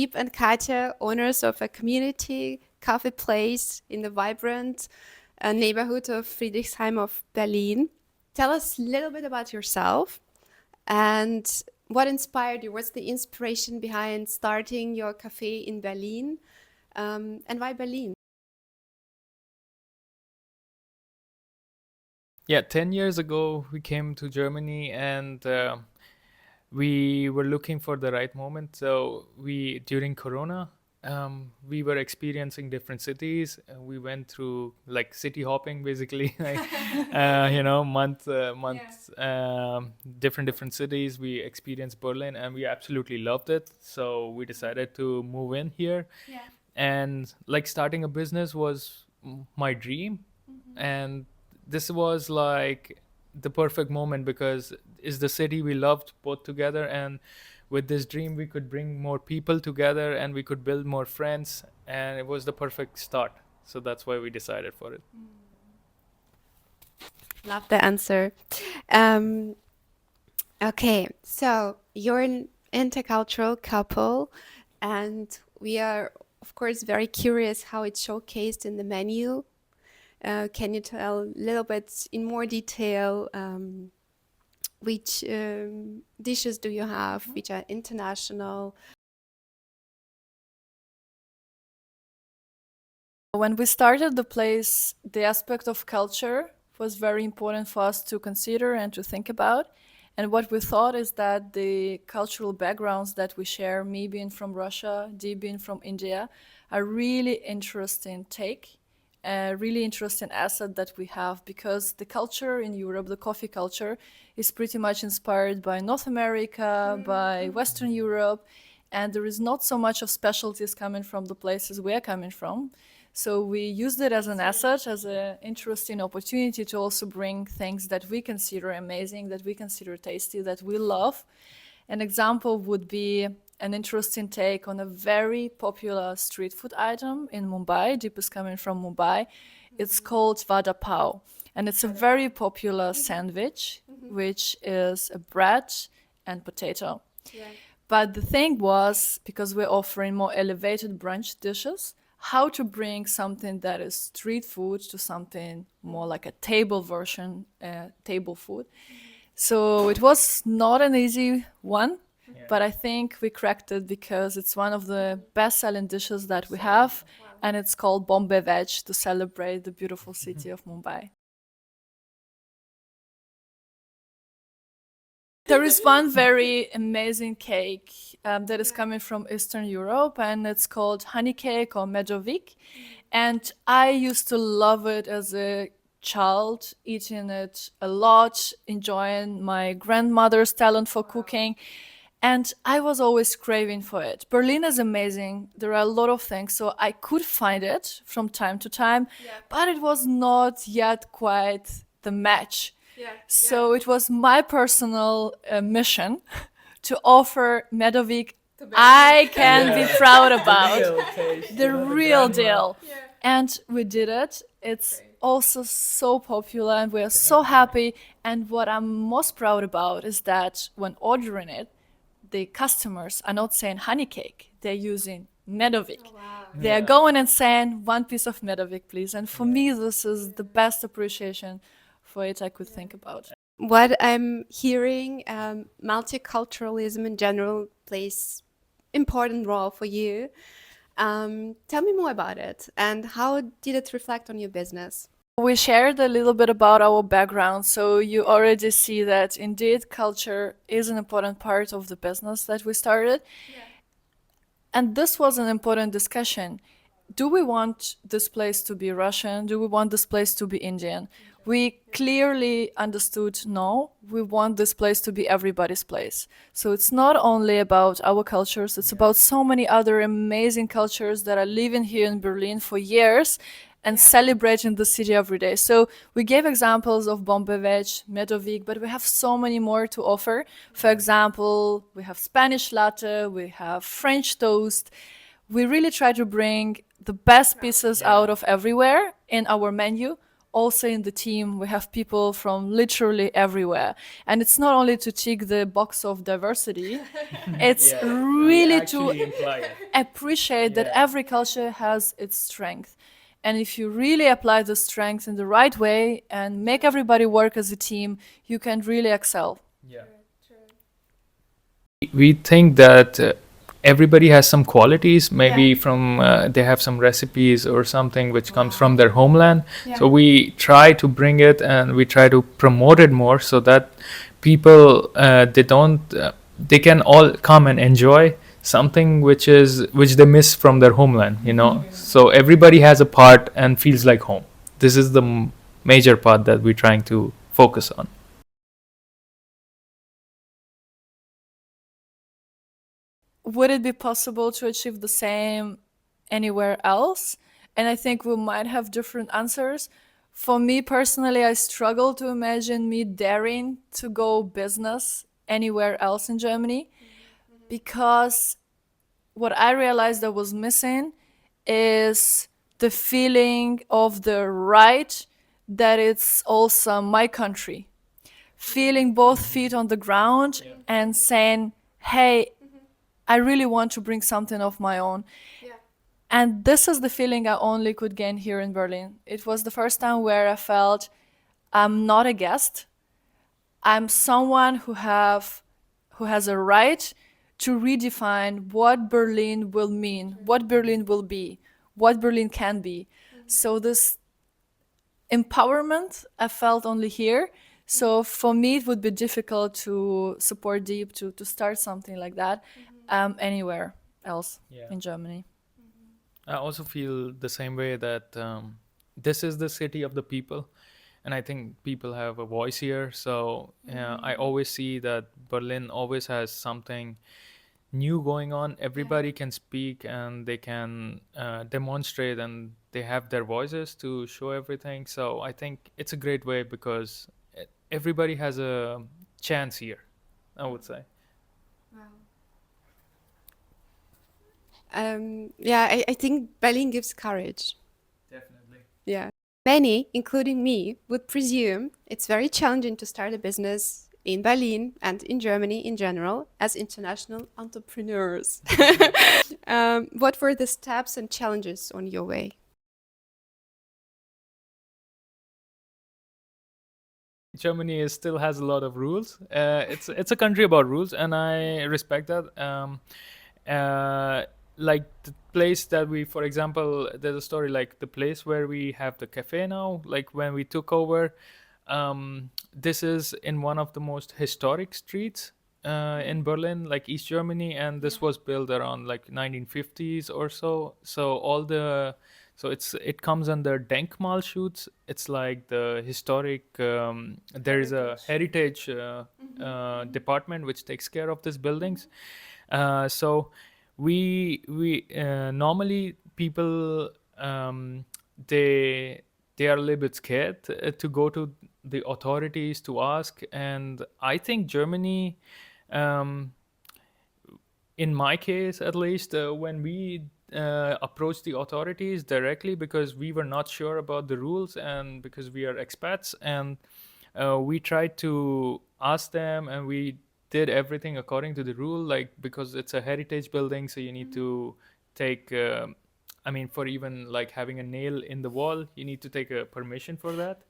Philippe and Katja, owners of a community coffee place in the vibrant neighborhood of Friedrichshain of Berlin. Tell us a little bit about yourself and what inspired you. What's the inspiration behind starting your cafe in Berlin, and why Berlin? Yeah, 10 years ago, we came to Germany and we were looking for the right moment. So during Corona, we were experiencing different cities. We went through like city hopping, basically, like, months, different cities. We experienced Berlin and we absolutely loved it. So we decided to move in here. And like starting a business was my dream. And this was like the perfect moment because it's the city we loved both together, and with this dream we could bring more people together and we could build more friends, and it was the perfect start. So that's why we decided for it. Love the answer. Um, okay, so you're an intercultural couple, and we are, of course, very curious how it's showcased in the menu. Can you tell a little bit in more detail which dishes do you have, which are international? When we started the place, the aspect of culture was very important for us to consider and to think about. And what we thought is that the cultural backgrounds that we share, me being from Russia, Dee being from India, are really interesting take, a really interesting asset that we have, because the culture in Europe, the coffee culture, is pretty much inspired by North America, by Western Europe, and there is not so much of specialties coming from the places we are coming from. So we used it as an asset, as an interesting opportunity to also bring things that we consider amazing, that we consider tasty, that we love. An example would be an interesting take on a very popular street food item in Mumbai. Deep is coming from Mumbai. It's called vada pav, and it's a very popular sandwich, which is a bread and potato. But the thing was, because we're offering more elevated brunch dishes, how to bring something that is street food to something more like a table version, table food. So it was not an easy one, but I think we cracked it because it's one of the best-selling dishes that we have, and it's called Bombay Veg to celebrate the beautiful city of Mumbai. There is one very amazing cake that is coming from Eastern Europe, and it's called honey cake or medovik. And I used to love it as a child, eating it a lot, enjoying my grandmother's talent for cooking. And I was always craving for it. Berlin is amazing. There are a lot of things, so I could find it from time to time, but it was not yet quite the match. So it was my personal mission to offer Medovik I can be proud about. The real deal. And we did it. It's also so popular and we're so happy. And what I'm most proud about is that when ordering it, the customers are not saying honey cake, they're using Medovik. They're going and saying 1 piece of Medovik, please. And for me, this is the best appreciation for it I could think about. What I'm hearing, multiculturalism in general plays important role for you. Tell me more about it and how did it reflect on your business? We shared a little bit about our background, so you already see that indeed culture is an important part of the business that we started. And this was an important discussion. Do we want this place to be Russian? Do we want this place to be Indian? We clearly understood no, we want this place to be everybody's place. So it's not only about our cultures, it's about so many other amazing cultures that are living here in Berlin for years and celebrating the city every day. So we gave examples of Bombay Veg, Medovik, but we have so many more to offer. For example, we have Spanish latte, we have French toast. We really try to bring the best pieces out of everywhere in our menu, also in the team we have people from literally everywhere, and it's not only to tick the box of diversity, it's Yeah, we really to actually imply it. appreciate that Yeah. every culture has its strength. And if you really apply the strength in the right way and make everybody work as a team, you can really excel. Yeah. We think that everybody has some qualities, maybe from they have some recipes or something which comes from their homeland. So we try to bring it and we try to promote it more so that people they can all come and enjoy something which they miss from their homeland, you know. So everybody has a part and feels like home. This is the major part that we're trying to focus on. Would it be possible to achieve the same anywhere else? And I think we might have different answers. For me personally, I struggle to imagine me daring to go business anywhere else in Germany, because what I realized that was missing is the feeling of the right that it's also my country. Feeling both feet on the ground and saying, hey, I really want to bring something of my own. And this is the feeling I only could gain here in Berlin. It was the first time where I felt I'm not a guest. I'm someone who has a right to redefine what Berlin will mean, what Berlin will be, what Berlin can be. So this empowerment I felt only here. So for me, it would be difficult to support Deep to start something like that anywhere else Yeah. in Germany. I also feel the same way that this is the city of the people, and I think people have a voice here. So I always see that Berlin always has something new going on. Everybody can speak and they can demonstrate, and they have their voices to show everything. So I think it's a great way because everybody has a chance here, I would say. Yeah, I think Berlin gives courage. Definitely. Yeah. Many, including me, would presume it's very challenging to start a business in Berlin and in Germany in general as international entrepreneurs. What were the steps and challenges on your way? Germany still has a lot of rules. It's a country about rules, and I respect that. Uh, like the place that we, for example, there's a story like the place where we have the cafe now. Like when we took over, this is in one of the most historic streets in Berlin, like East Germany, and this was built around like 1950s or so. So it comes under Denkmalschutz. It's like the historic. There is a heritage department which takes care of these buildings. So we normally people they they are a little bit scared to go to the authorities to ask, and I think Germany, um, in my case at least, when we approached the authorities directly because we were not sure about the rules and because we are expats, and we tried to ask them and we did everything according to the rule, like because it's a heritage building, so you need to take I mean, for even like having a nail in the wall, you need to take a permission for that.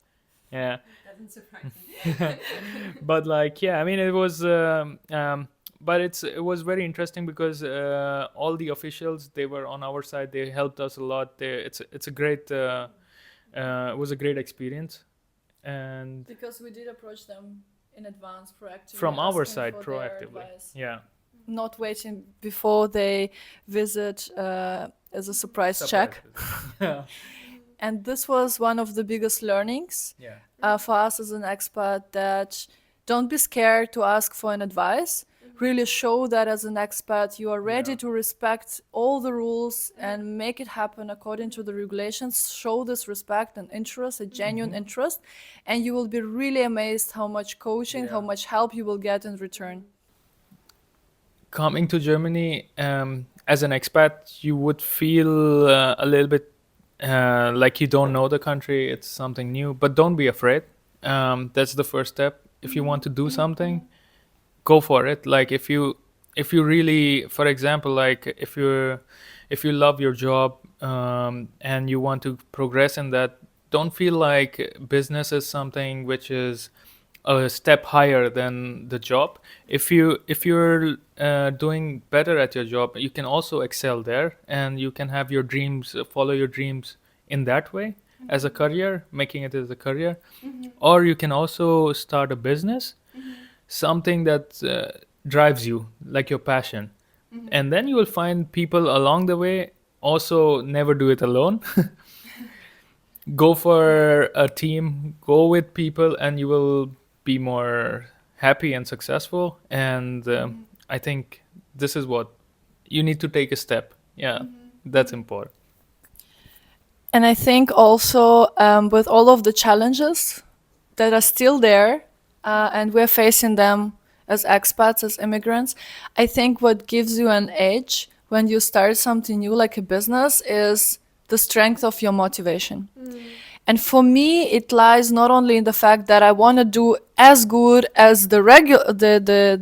Yeah. Doesn't surprise me. But like, yeah, I mean, it was but it was very interesting because all the officials, they were on our side, they helped us a lot. It's a great it was a great experience, and Because we did approach them in advance proactively. from our asking side for their proactively. advice. Yeah. Not waiting before they visit as a surprise check. Yeah. And this was one of the biggest learnings Yeah. for us as an expat, that don't be scared to ask for an advice. Really show that as an expat you are ready Yeah. to respect all the rules and make it happen according to the regulations. Show this respect and interest, a genuine interest, and you will be really amazed how much coaching, how Yeah. much help you will get in return. Coming to Germany as an expat, you would feel a little bit like you don't know the country, it's something new, but don't be afraid. That's the first step. If you want to do something, go for it. Like if you really, for example, like if you love your job, and you want to progress in that, don't feel like business is something which is a step higher than the job. If you're doing better at your job, you can also excel there, and you can have your dreams, follow your dreams in that way, as a career, making it as a career. Or you can also start a business, something that drives you, like your passion. And then you will find people along the way. Also, never do it alone. Go for a team, go with people, and you will be more happy and successful. And I think this is what you need to take a step. Yeah, that's important. And I think also with all of the challenges that are still there, and we're facing them as expats, as immigrants, I think what gives you an edge when you start something new like a business is the strength of your motivation. And for me, it lies not only in the fact that I want to do as good as the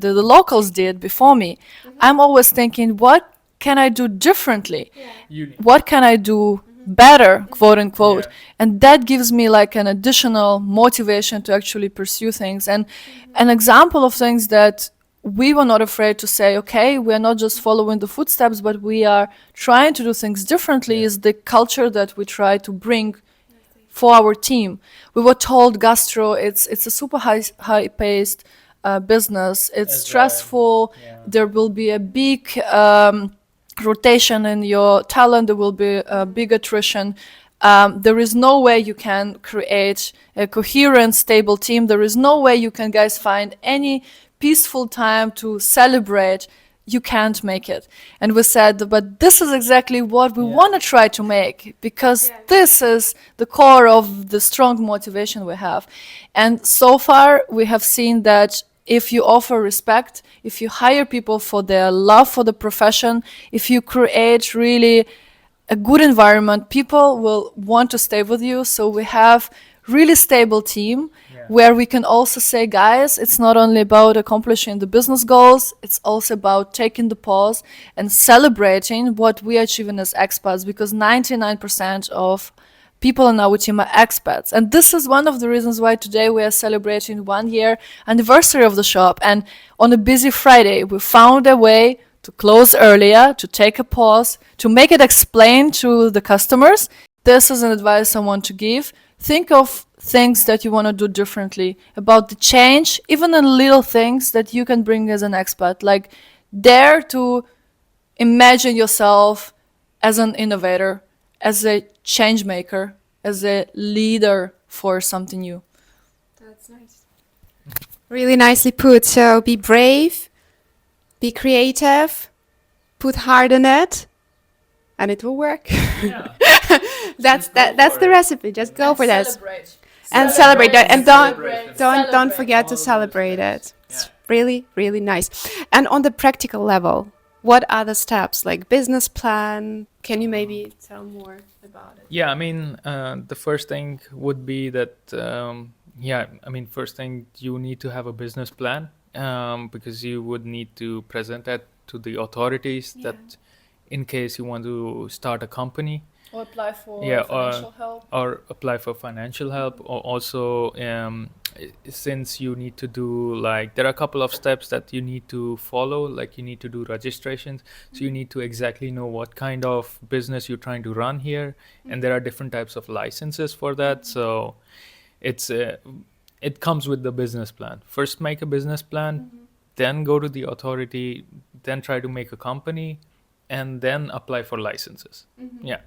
locals did before me. I'm always thinking, what can I do differently? Unique. What can I do better, quote unquote? And that gives me like an additional motivation to actually pursue things. And an example of things that we were not afraid to say, okay, we're not just following the footsteps, but we are trying to do things differently, is the culture that we try to bring for our team. We were told gastro, it's a super high paced business. It's As, stressful. There will be a big rotation in your talent. There will be a big attrition. There is no way you can create a coherent, stable team. There is no way you can, guys, find any peaceful time to celebrate. You can't make it. And we said, but this is exactly what we want to try to make, because this is the core of the strong motivation we have. And so far, we have seen that if you offer respect, if you hire people for their love for the profession, if you create really a good environment, people will want to stay with you. So we have really stable team where we can also say, guys, it's not only about accomplishing the business goals, it's also about taking the pause and celebrating what we are achieving as expats, because 99% of people on our team are expats. And this is one of the reasons why today we are celebrating 1 year anniversary of the shop. And on a busy Friday, we found a way to close earlier, to take a pause, to make it explain to the customers. This is an advice I want to give. Think of things that you want to do differently, about the change, even in little things that you can bring as an expat. Like, dare to imagine yourself as an innovator, as a change maker, as a leader for something new. That's nice. Really nicely put. So be brave, be creative, put heart in it, and it will work. Yeah. That's the it. recipe. Just go for that. Celebrate. And celebrate that. And Celebrate. don't forget to All of those celebrate steps. it. It's really, really nice. And on the practical level, what are the steps? Like business plan? Can you maybe tell more about it? Yeah, I mean, the first thing would be that, first thing, you need to have a business plan, because you would need to present that to the authorities that in case you want to start a company. Or apply for Yeah, financial help. Or apply for financial help. Or also, since you need to do, like, there are a couple of steps that you need to follow, like you need to do registrations, so you need to exactly know what kind of business you're trying to run here, and there are different types of licenses for that. So it's it comes with the business plan. First make a business plan, then go to the authority, then try to make a company, and then apply for licenses. Yeah.